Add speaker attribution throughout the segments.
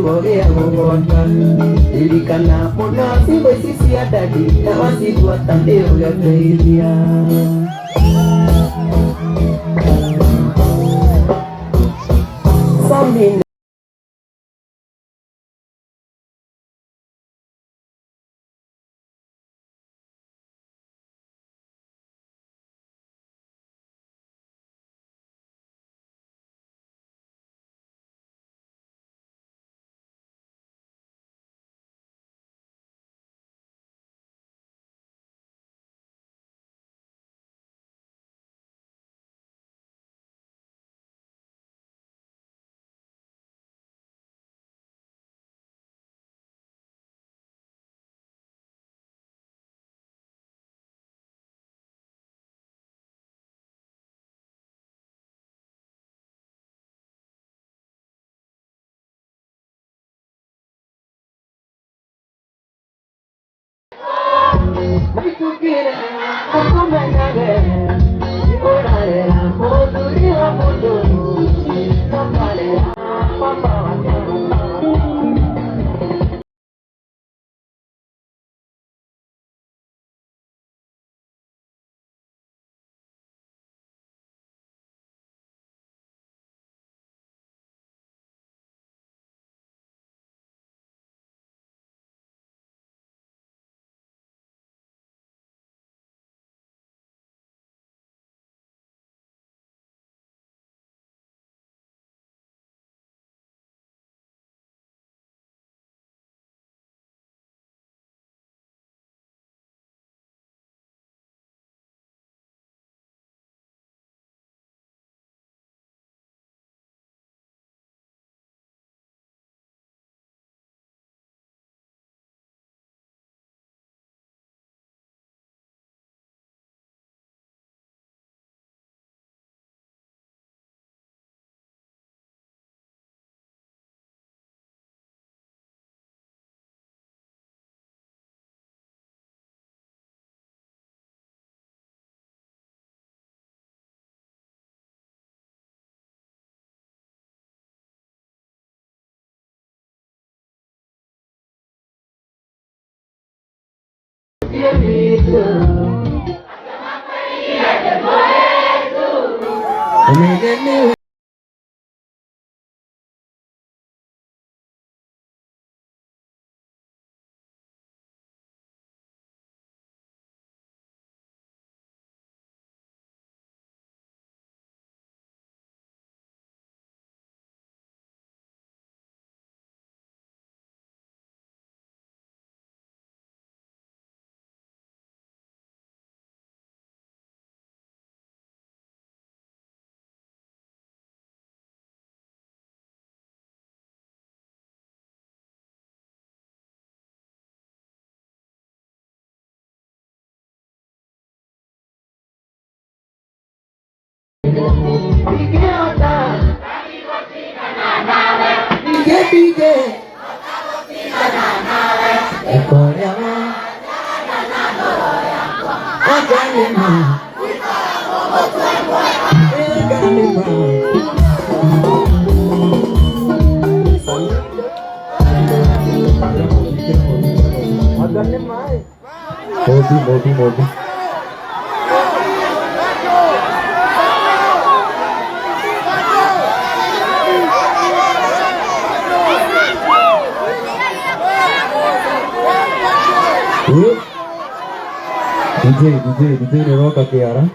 Speaker 1: boge ya mongota ilikana pona si sisi adadi na wasi buat tande ya kairia Samin Maikukira kukumanyage ikorarera moduri wa moduru kamalera papa Modi. DJ Nero kaki arah.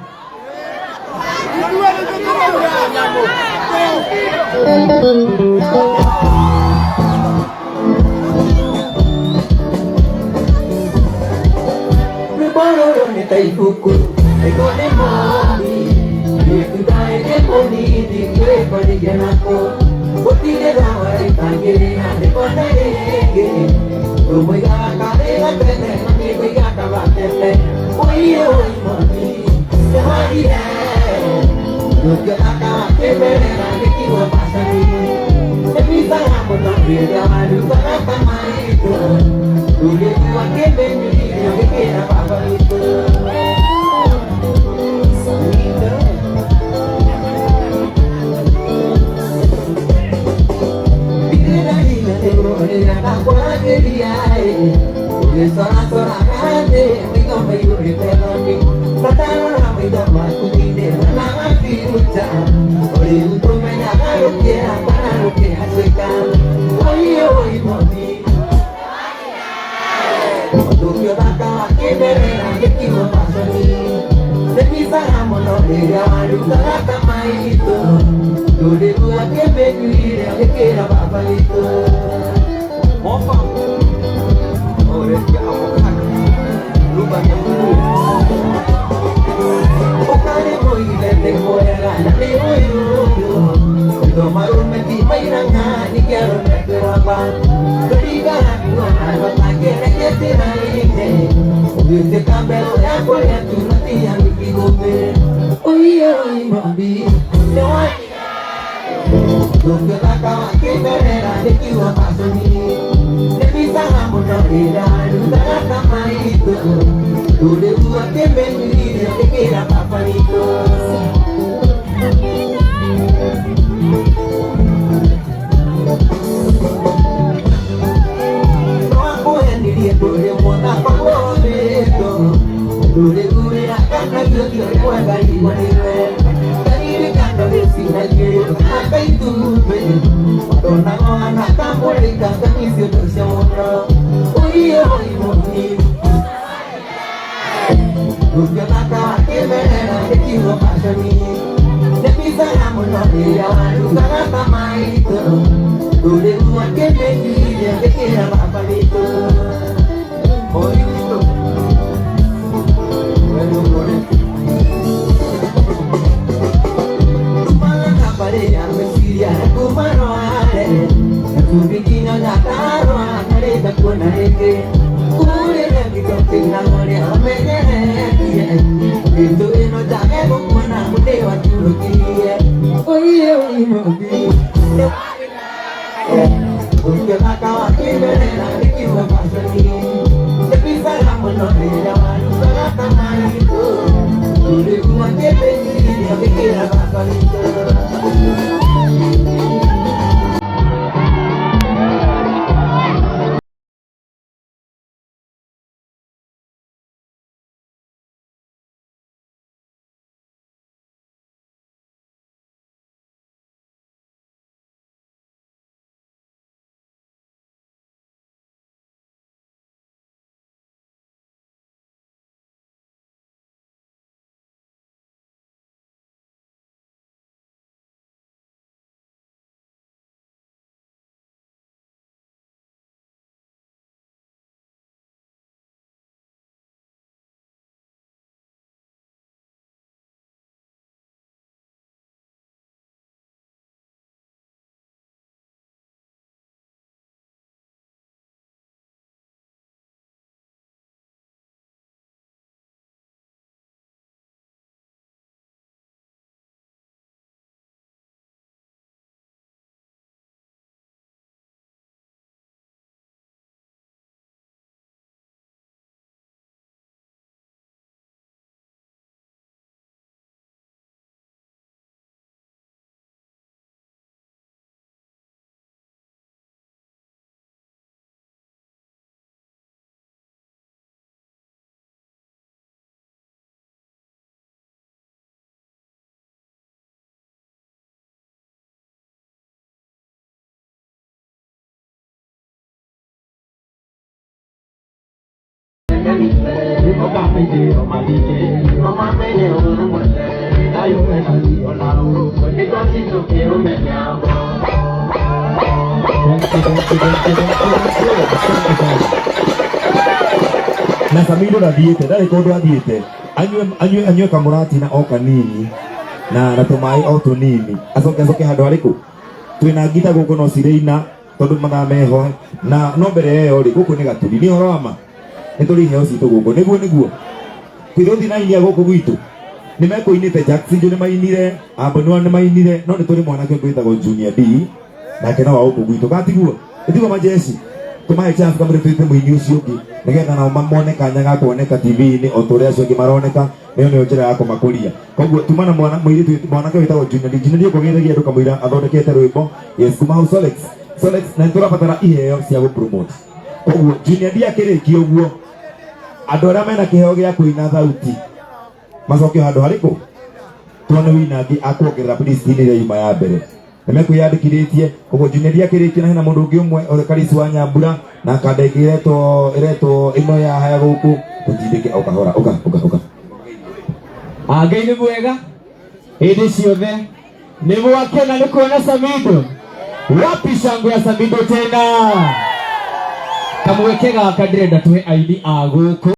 Speaker 1: Ina kakwa kiriae Ule sora kate Mito mayu ipeloni Katano na mito makutinde Nanga kirucha Ule utume na karuke Akana ruke hasweka Oye oye moni Tukyo baka wakiberera Yekiwa pasoni Sekisa hamono Ega waluka kama ito Dode gua kebe nyuire Yekera baba ito Mofa Ore ya apokan Lupa yang dulu Okane moile te moera Na me moyo Ito marume ti mairanga Ni kiaro nekero apa Ketiga aku Arba pake nekete na ine Yute kambelo ya korea Tunati yang dikigube Oye oye mambi Newani Tukyo taka wakiberera Yekiwa pasoni Nebisa hamono ira Nutara kama ito Dode ua kembe nyuire Yekera papa ito Noa kuhendirie Dode mwaka kwa meto Dode ure akana Yokyo mwega iwaniwe Kaniri kanda vesina Yere kaka itube Dona ngoana kamore kaka Nisio dosya mona Oye oye moni Tukyo taka wakiberera Yekiwa pasoni Nebisa hamono ira Nutara kama ito Dode ua kembe nyuire Yekera papa ito Oye ito Bueno more Tumala kapare ya mesiria Kumano ale Kubikino nakaro Akareta kuna heke Ure rekito tina ngore Amenye Ito ino jake Mukuna mudewa churu kiye Oye oye mobi Tukyo naka wakiberera Yekiwa pasoni Nebisa hamono ira Nutara kama ito Dode ua kebe nyuire Yekera papa ito
Speaker 2: Na Samiro nathiĩte ndarĩ kũndũ athiĩte anyue kamũrati na o kanini na tũmaĩ o tũnini acoke handũ harĩkũ twĩna ngita gũkũ no cirĩina tondũ mathaa meho na no mbere ĩyo rĩ gũkũ nĩ gaturi nĩ ũhoro wa ma nĩ tũrĩ iheo citũ gũkũ nĩguo kwĩrũthi na inia gũkũ gwitũ nĩ mekũinĩte Jackson nĩ mainire Ambonua nĩ mainire no nĩ tũrĩ mwanake gwĩtagwo Junior D nake no wa gũkũ gwitũ gatiguo ĩtiguo majeshi tumahe chance kama rĩtwĩte mũini ũcio ũngĩ nĩgetha nao mamone kanya ga kuoneka TV-inĩ o tũrĩa acio angĩ maroneka nĩyo nĩyo njĩra ya kũmakũria koguo tumana mwanake wĩtagwo Junior D Junior D ũkũgeithagia andũ kamũira athondekete rwĩmbo yes kuma House Alex So let's na turabatara iheo cia go promote. Koguo junior dia kirikio guo. Andũ arĩa mena kĩheo gĩa kũina thauti macoke handũ harĩkũ tuone winangi akuongerera please hĩndĩ ĩrĩa ya mbere nĩmekwĩyandĩkithĩtie koguo junior dia kĩrĩkio na hena mũndũ ũngĩ ũmwe ũrĩa Karisi wa Nyambura na kanda ĩngĩ ĩretwo ĩno ya haya gũkũ tũtindĩke o kahora ũka
Speaker 3: Ngai nĩ mwega hĩndĩ ciothe nĩ mwakena nĩ kuona Samido. Wapi shangwe ya Samido tena? Kamweke gaka ndĩrenda tũhe aini a gũkũ.